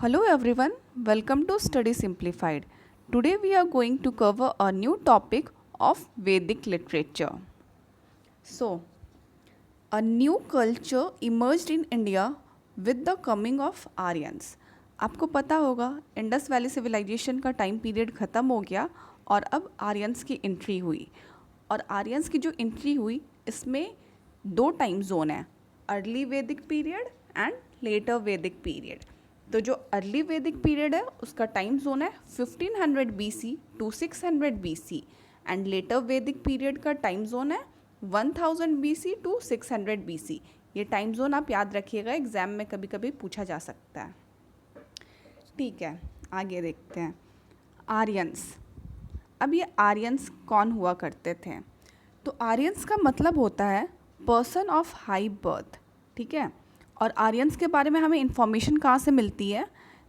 Hello everyone, welcome to Study Simplified. Today we are going to cover a new topic of Vedic literature. So, a new culture emerged in India with the coming of Aryans. आपको पता होगा Indus valley civilisation का time period ख़त्म हो गया और अब Aryans की एंट्री हुई। और आर्यंस की जो एंट्री हुई इसमें दो टाइम जोन है, अर्ली वैदिक period and later Vedic period. तो जो अर्ली वैदिक पीरियड है उसका टाइम जोन है 1500 BC to 600 BC and later Vedic period का टाइम जोन है 1000 BC टू 600 BC। ये टाइम जोन आप याद रखिएगा, एग्ज़ाम में कभी कभी पूछा जा सकता है। ठीक है, आगे देखते हैं। आर्यंस। अब ये आर्यंस कौन हुआ करते थे? तो आर्यंस का मतलब होता है पर्सन ऑफ हाई बर्थ। ठीक है, और आर्यंस के बारे में हमें इंफॉर्मेशन कहाँ से मिलती है?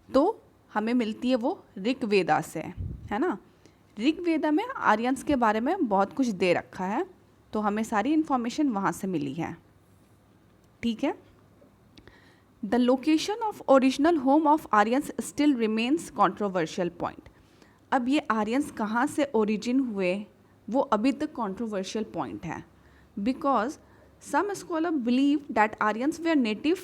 तो हमें मिलती है वो ऋग्वेदा से, है ना। ऋग्वेदा में आर्यंस के बारे में बहुत कुछ दे रखा है, तो हमें सारी इन्फॉर्मेशन वहाँ से मिली है। ठीक है। The location of original home of Aryans still remains controversial point. अब ये आर्यंस कहाँ से ओरिजिन हुए वो अभी तक कॉन्ट्रोवर्शियल पॉइंट है, because some scholar believe that Aryans were native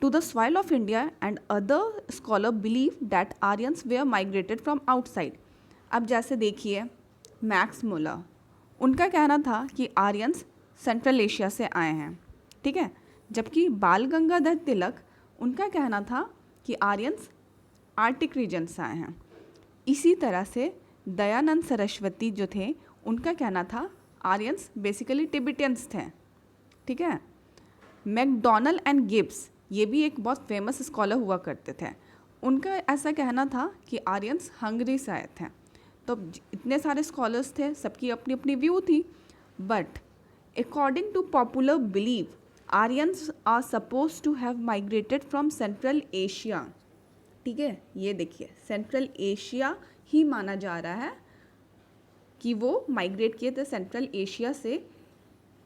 to the soil of India and other scholar believe that Aryans were migrated from outside। अब जैसे देखिए मैक्स मुलर, उनका कहना था कि आर्यंस सेंट्रल एशिया से आए हैं। ठीक है, जबकि बाल गंगाधर तिलक, उनका कहना था कि आर्यंस आर्टिक रीजन से आए हैं। इसी तरह से दयानंद सरस्वती जो थे, उनका कहना था आर्यंस बेसिकली टिबेटियंस थे। ठीक है। मैकडोनल एंड गिब्स, ये भी एक बहुत फेमस स्कॉलर हुआ करते थे, उनका ऐसा कहना था कि आर्यंस हंगरी से आए थे। तो इतने सारे स्कॉलर्स थे, सबकी अपनी अपनी व्यू थी, but according to popular believe Aryans are suppose to have migrated from central Asia. ठीक है, ये देखिए सेंट्रल एशिया ही माना जा रहा है कि वो माइग्रेट किए थे सेंट्रल एशिया से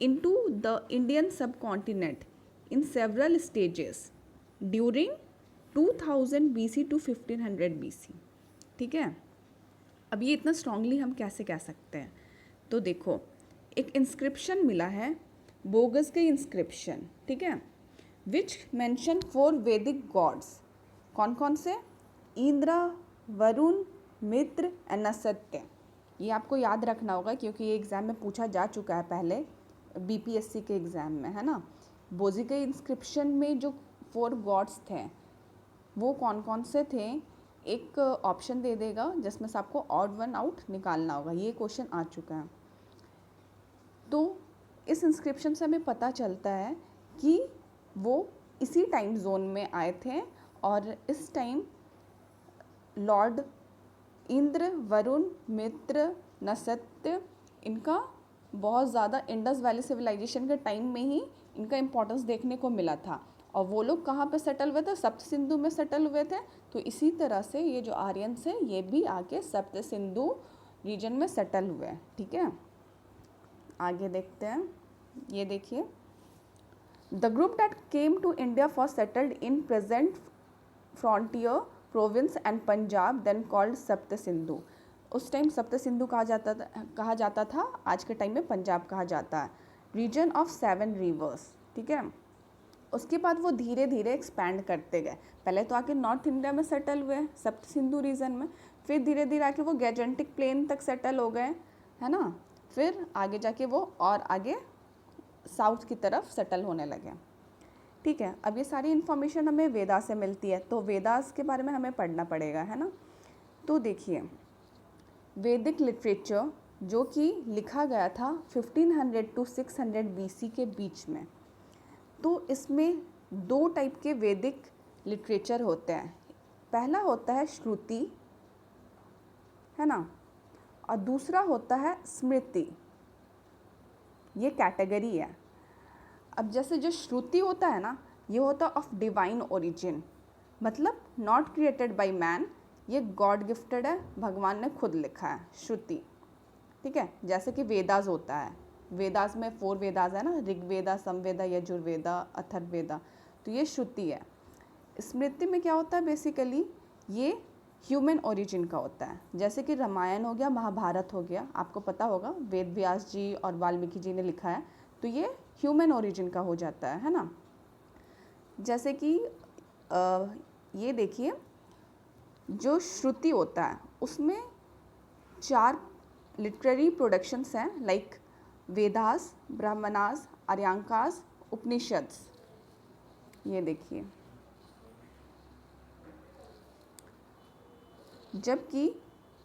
into the Indian subcontinent in several stages during 2000 BC to 1500 BC। ठीक है, अब ये इतना स्ट्रांगली हम कैसे कह सकते हैं? तो देखो, एक इंस्क्रिप्शन मिला है, बोगस का इंस्क्रिप्शन। ठीक है, विच मेंशन 4 वैदिक गॉड्स। कौन कौन से? इंद्र, वरुण, मित्र एंड नसत्य। ये आपको याद रखना होगा क्योंकि ये एग्ज़ाम में पूछा जा चुका है पहले, बीपीएससी के एग्ज़ाम में, है ना। बोजी के इंस्क्रिप्शन में जो 4 गॉड्स थे वो कौन कौन से थे, एक ऑप्शन दे देगा जिसमें से आपको ऑड वन आउट निकालना होगा। ये क्वेश्चन आ चुका है। तो इस इंस्क्रिप्शन से हमें पता चलता है कि वो इसी टाइम जोन में आए थे और इस टाइम लॉर्ड इंद्र, वरुण, मित्र, नसत्य, इनका बहुत ज़्यादा इंडस वैली सिविलाइजेशन के टाइम में ही इनका इम्पोर्टेंस देखने को मिला था। और वो लोग कहाँ पे सेटल हुए थे? सप्त सिंधु में सेटल हुए थे। तो इसी तरह से ये जो आर्यंस हैं ये भी आके सप्त सिंधु रीजन में सेटल हुए हैं। ठीक है, आगे देखते हैं। ये देखिए, the group that came to India for settled in present frontier province and Punjab then called Sapta Sindhu. उस टाइम सप्त सिंधु कहा जाता था, आज के टाइम में पंजाब कहा जाता है। Region of 7 rivers. ठीक है, उसके बाद वो धीरे धीरे एक्सपैंड करते गए। पहले तो आके नॉर्थ इंडिया में सेटल हुए सप्त सिंधु रीजन में, फिर धीरे धीरे आके वो गैजेंटिक प्लेन तक सेटल हो गए, है ना। फिर आगे जाके वो और आगे साउथ की तरफ सेटल होने लगे। ठीक है, अब ये सारी इन्फॉर्मेशन हमें वेदा से मिलती है, तो वेदास के बारे में हमें पढ़ना पड़ेगा, है ना। तो देखिए, वैदिक लिटरेचर जो कि लिखा गया था 1500 टू 600 BC के बीच में, तो इसमें 2 टाइप के वैदिक लिटरेचर होते हैं। पहला होता है श्रुति, है ना, और दूसरा होता है स्मृति। ये कैटेगरी है। अब जैसे जो श्रुति होता है ना, ये होता है ऑफ डिवाइन ओरिजिन, मतलब नॉट क्रिएटेड बाय मैन, ये गॉड गिफ्टेड है, भगवान ने खुद लिखा है श्रुति। ठीक है, जैसे कि वेदास होता है, वेदास में 4 वेदास है ना, ऋग्वेदा, समवेदा, यजुर्वेदा, अथर्ववेदा, तो ये श्रुति है। स्मृति में क्या होता है बेसिकली, ये ह्यूमन ओरिजिन का होता है। जैसे कि रामायण हो गया, महाभारत हो गया, आपको पता होगा वेद व्यास जी और वाल्मीकि जी ने लिखा है, तो ये ह्यूमन ओरिजिन का हो जाता है ना। जैसे कि ये देखिए, जो श्रुति होता है उसमें 4 लिटरेरी प्रोडक्शंस हैं, लाइक वेदास, ब्राह्मणास, आर्यांकास, उपनिषद्स। ये देखिए, जबकि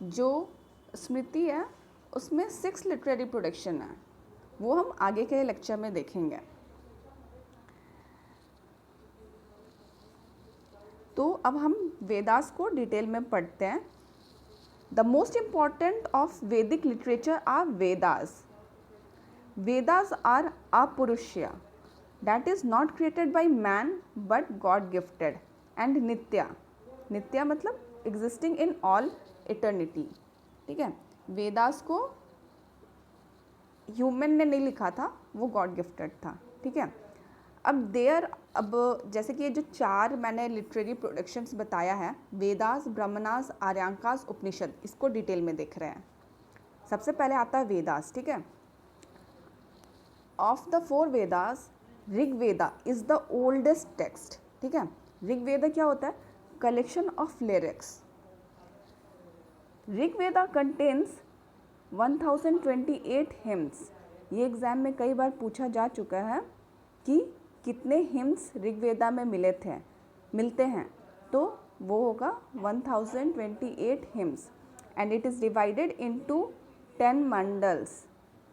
जो स्मृति है उसमें 6 लिटरेरी प्रोडक्शन है, वो हम आगे के लेक्चर में देखेंगे। तो अब हम वेदास को डिटेल में पढ़ते हैं। The most important of Vedic literature are Vedas. Vedas are apurushya, that is not created by man but god gifted, and nitya, nitya मतलब एग्जिस्टिंग इन ऑल इटर्निटी। ठीक है, वेदास को ह्यूमन ने नहीं लिखा था, वो गॉड गिफ्टेड था। ठीक है, अब जैसे कि ये जो 4 मैंने लिटरेरी प्रोडक्शंस बताया है, वेदास, ब्राह्मणास, आर्यांकास, उपनिषद, इसको डिटेल में देख रहे हैं। सबसे पहले आता है वेदास। ठीक है, of the 4 Vedas Rigveda is the oldest text. ठीक है, ऋग्वेदा क्या होता है? Collection of lyrics. Rigveda contains 1028 hymns. ये एग्ज़ाम में कई बार पूछा जा चुका है कि कितने हिम्स ऋग्वेदा में मिलते हैं, तो वो होगा 1028 hymns, and it is divided into 10 mandals.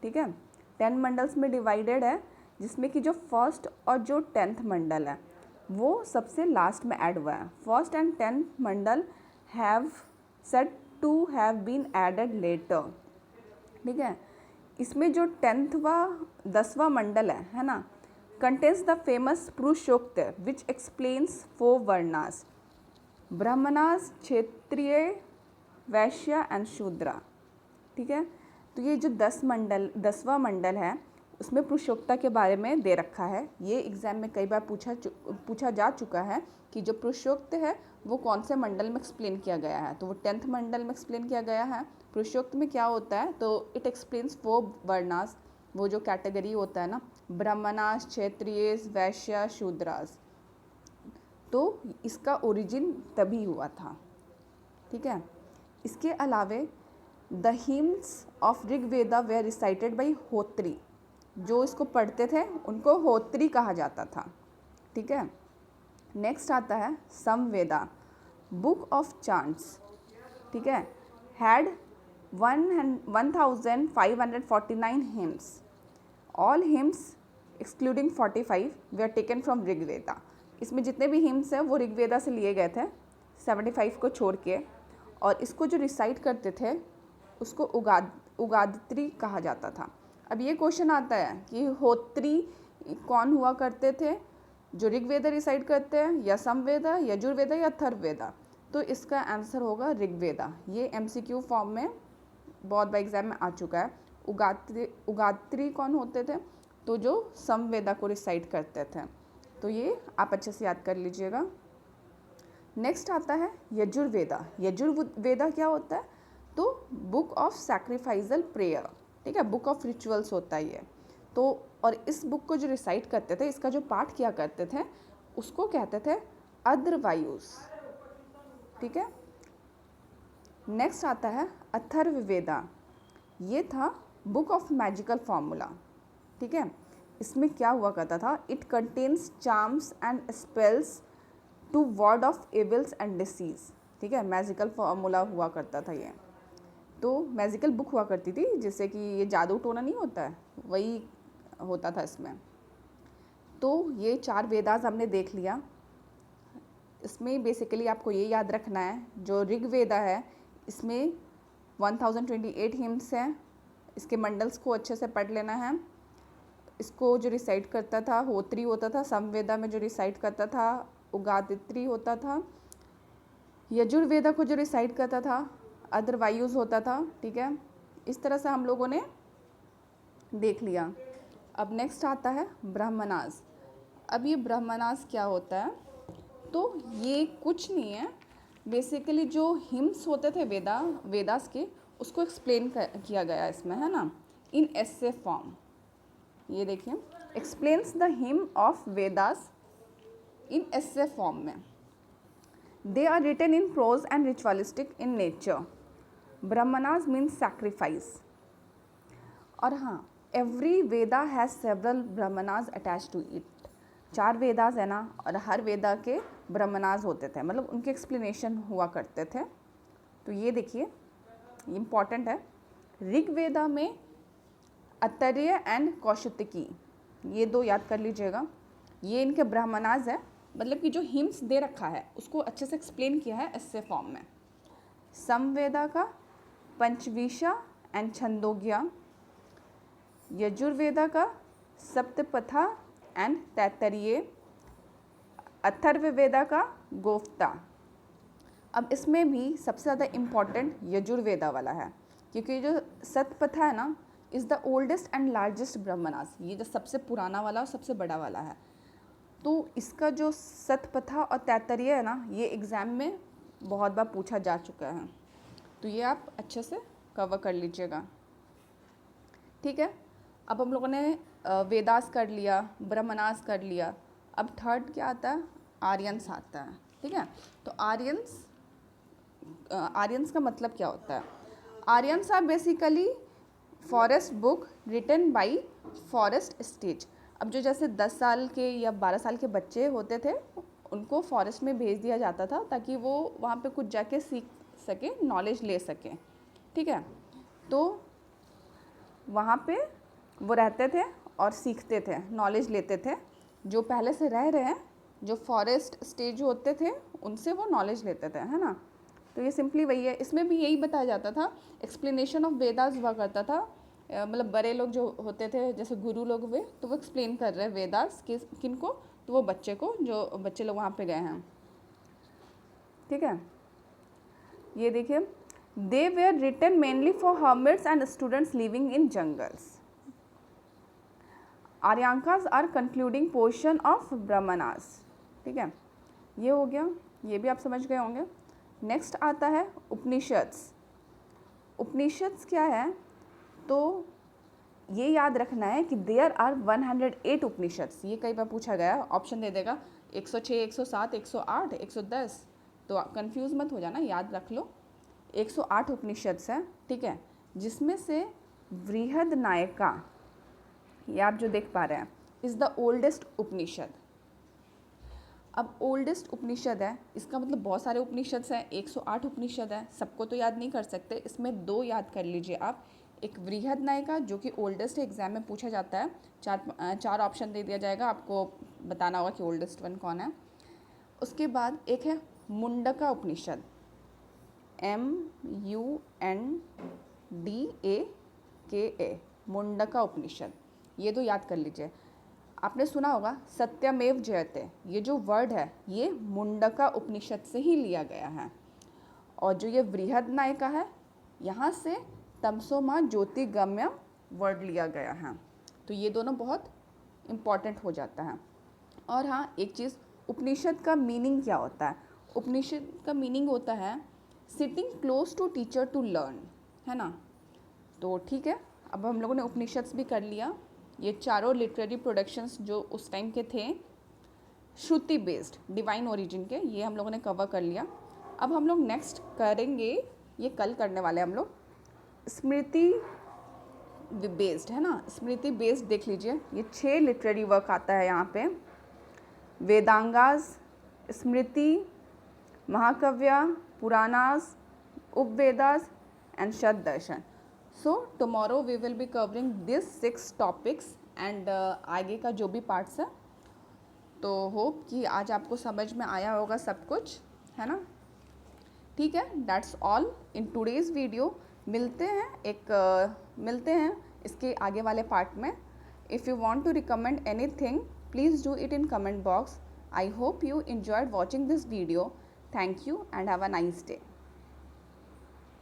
ठीक है, 10 मंडल्स में डिवाइडेड है, जिसमें कि जो फर्स्ट और जो 10th मंडल है वो सबसे लास्ट में ऐड हुआ है। First and 10th mandal have said to have been added later. ठीक है, इसमें जो 10वां मंडल है ना, contains the famous पुरुषोक्त which explains 4 varnas, Brahmanas, Kshatriya, Vysya and शूद्रा। ठीक है, तो ये जो 10वां मंडल है उसमें पुरुषोक्ता के बारे में दे रखा है। ये एग्ज़ाम में कई बार पूछा जा चुका है कि जो पुरुषोक्त है वो कौन से मंडल में एक्सप्लेन किया गया है, तो वो 10th मंडल में एक्सप्लेन किया गया है। पुरुषोक्त में क्या होता है, तो इट एक्सप्लेन्स 4 वर्णास, वो जो कैटेगरी होता है ना, ब्राह्मणास, क्षत्रिय, वैश्य, शूद्रास। तो इसका ओरिजिन तभी हुआ था। ठीक है, इसके अलावे the hymns of Rigveda were recited by hotri. जो इसको पढ़ते थे उनको होत्री कहा जाता था। ठीक है, नेक्स्ट आता है समवेदा, बुक ऑफ चांट्स। ठीक है, had 1549 hymns. All hymns excluding 45 they are taken from Rigveda. इसमें जितने भी हिम्स हैं वो ऋग्वेदा से लिए गए थे, 75 को छोड़ के। और इसको जो रिसाइट करते थे उसको उगादित्री कहा जाता था। अब ये क्वेश्चन आता है कि होत्री कौन हुआ करते थे, जो ऋग्वेदा रिसाइट करते हैं, या समवेदा, यजुर्वेदा या अथर्ववेदा? तो इसका आंसर होगा ऋग्वेदा। ये MCQ फॉर्म में बहुत बार एग्जाम में आ चुका है। उगात्री कौन होते थे, तो जो समवेदा को रिसाइट करते थे। तो ये आप अच्छे से याद कर लीजिएगा। नेक्स्ट आता है यजुर्वेदा। यजुर्वेदा क्या होता है, तो बुक ऑफ सैक्रिफाइजल प्रेयर। ठीक है, बुक ऑफ रिचुअल्स होता है ये। तो और इस बुक को जो रिसाइट करते थे, इसका जो पाठ किया करते थे, उसको कहते थे अद्रवायुस। ठीक है, नेक्स्ट आता है अथर्ववेदा। ये था बुक ऑफ मैजिकल फॉर्मूला। ठीक है, इसमें क्या हुआ करता था, it contains charms and spells to ward off evils and disease. ठीक है, मैजिकल फॉर्मूला हुआ करता था ये। तो मैजिकल बुक हुआ करती थी, जैसे कि ये जादू टोना नहीं होता है, वही होता था इसमें। तो ये 4 वेदास हमने देख लिया। इसमें बेसिकली आपको ये याद रखना है, जो ऋग्वेदा है इसमें 1028 हिम्स हैं। इसके मंडल्स को अच्छे से पढ़ लेना है। इसको जो रिसाइट करता था होत्री होता था, समवेदा में जो रिसाइट करता था उगादित्री होता था, यजुर्वेदा को जो रिसाइट करता था अदरवायुज होता था। ठीक है, इस तरह से हम लोगों ने देख लिया। अब नेक्स्ट आता है ब्राह्मणास। अब ये ब्राह्मणास क्या होता है, तो ये कुछ नहीं है, बेसिकली जो हिम्स होते थे वेदास के, उसको एक्सप्लेन किया गया इसमें, है ना, इन एसे फॉर्म। ये देखिए, explains the hymn of Vedas in essay form में। They are written in prose and ritualistic in nature. Brahmanas means sacrifice. और हाँ, every Veda has several Brahmanas attach to it. 4 Vedas है ना, और हर वेदा के ब्रह्मणास होते थे, मतलब उनके एक्सप्लेनेशन हुआ करते थे। तो ये देखिए, इम्पॉर्टेंट है। ऋग वेदा में अतर्य एंड कौशिकी, ये 2 याद कर लीजिएगा। ये इनके ब्रह्मणास है, मतलब कि जो हिम्स दे रखा है उसको अच्छे से एक्सप्लेन किया है ऐसे फॉर्म में। समवेदा का पंचविशा एंड छंदोग्या। यजुर्वेदा का सप्तपथा एंड तैत्तरीय। अथर्ववेदा का गोफ्ता। अब इसमें भी सबसे ज़्यादा इम्पॉर्टेंट यजुर्वेदा वाला है, क्योंकि जो सतपथा है ना, is the oldest and largest Brahmanas. ये जो सबसे पुराना वाला और सबसे बड़ा वाला है। तो इसका जो सतपथा और तैत्तरीय है ना, ये एग्ज़ाम में बहुत बार पूछा जा चुका है, तो ये आप अच्छे से कवर कर लीजिएगा। ठीक है, अब हम लोगों ने वेदास कर लिया, ब्रह्मणास कर लिया। अब थर्ड क्या आता है? आर्यंस आता है। ठीक है, तो आर्यंस का मतलब क्या होता है? Aryans are basically forest book written by forest stage. अब जो जैसे 10 साल के या 12 साल के बच्चे होते थे, उनको फॉरेस्ट में भेज दिया जाता था ताकि वो वहाँ पे कुछ जाके सीख सके, नॉलेज ले सके। ठीक है, तो वहाँ पे वो रहते थे और सीखते थे, नॉलेज लेते थे। जो पहले से रह रहे हैं, जो फॉरेस्ट स्टेज होते थे, उनसे वो नॉलेज लेते थे, है ना। तो ये सिंपली वही है। इसमें भी यही बताया जाता था, एक्सप्लेनेशन ऑफ वेदास हुआ करता था। मतलब बड़े लोग जो होते थे, जैसे गुरु लोग हुए, तो वो एक्सप्लेन कर रहे हैं वेदास किन को, तो वो बच्चे को, जो बच्चे लोग वहाँ पे गए हैं। ठीक है, ये देखिए, they were written mainly for hermits and students living in jungles. Aranyakas are concluding portion of Brahmanas. ठीक है, ये हो गया, ये भी आप समझ गए होंगे। नेक्स्ट आता है उपनिषद्स। उपनिषद्स क्या है? तो ये याद रखना है कि देयर आर 108 उपनिषद्स। ये कई बार पूछा गया, ऑप्शन दे देगा 106, 107, 108, 110, तो कंफ्यूज मत हो जाना, याद रख लो। 108 उपनिषद्स हैं। ठीक है, जिसमें से बृहदनायका, ये आप जो देख पा रहे हैं, इज़ द ओल्डेस्ट उपनिषद। अब ओल्डेस्ट उपनिषद है, इसका मतलब बहुत सारे उपनिषद हैं, 108 उपनिषद है, सबको तो याद नहीं कर सकते। इसमें 2 याद कर लीजिए आप। एक बृहदनायका जो कि ओल्डेस्ट एग्जाम में पूछा जाता है, 4 ऑप्शन दे दिया जाएगा, आपको बताना होगा कि ओल्डेस्ट वन कौन है। उसके बाद एक है मुंडका उपनिषद, MUNDAKA, मुंडका उपनिषद। ये 2 याद कर लीजिए। आपने सुना होगा सत्यमेव जयते, ये जो वर्ड है ये मुंडका उपनिषद से ही लिया गया है। और जो ये बृहदनायका है, यहाँ से तमसो माँ ज्योतिगम्य वर्ड लिया गया है। तो ये दोनों बहुत इम्पॉर्टेंट हो जाता है। और हाँ, एक चीज़, उपनिषद का मीनिंग क्या होता है? उपनिषद का मीनिंग होता है sitting close to teacher to learn, है ना। तो ठीक है, अब हम लोगों ने उपनिषद्स भी कर लिया। ये चारों लिटरेरी प्रोडक्शंस जो उस टाइम के थे, श्रुति बेस्ड, डिवाइन ओरिजिन के, ये हम लोगों ने कवर कर लिया। अब हम लोग नेक्स्ट करेंगे, ये कल करने वाले हम लोग, स्मृति बेस्ड, है ना। स्मृति बेस्ड देख लीजिए, ये 6 लिटरेरी वर्क आता है यहाँ पे। वेदांगास, स्मृति, महाकाव्या, Puranas, Upavedas and shat darshan. So tomorrow we will be covering this 6 topics and आगे का जो भी पार्ट्स है। तो होप कि आज आपको समझ में आया होगा सब कुछ, है ना। ठीक है, that's all in today's video. मिलते हैं इसके आगे वाले पार्ट में। If you want to recommend anything, please do it in comment box. I hope you enjoyed watching this video. Thank you and have a nice day.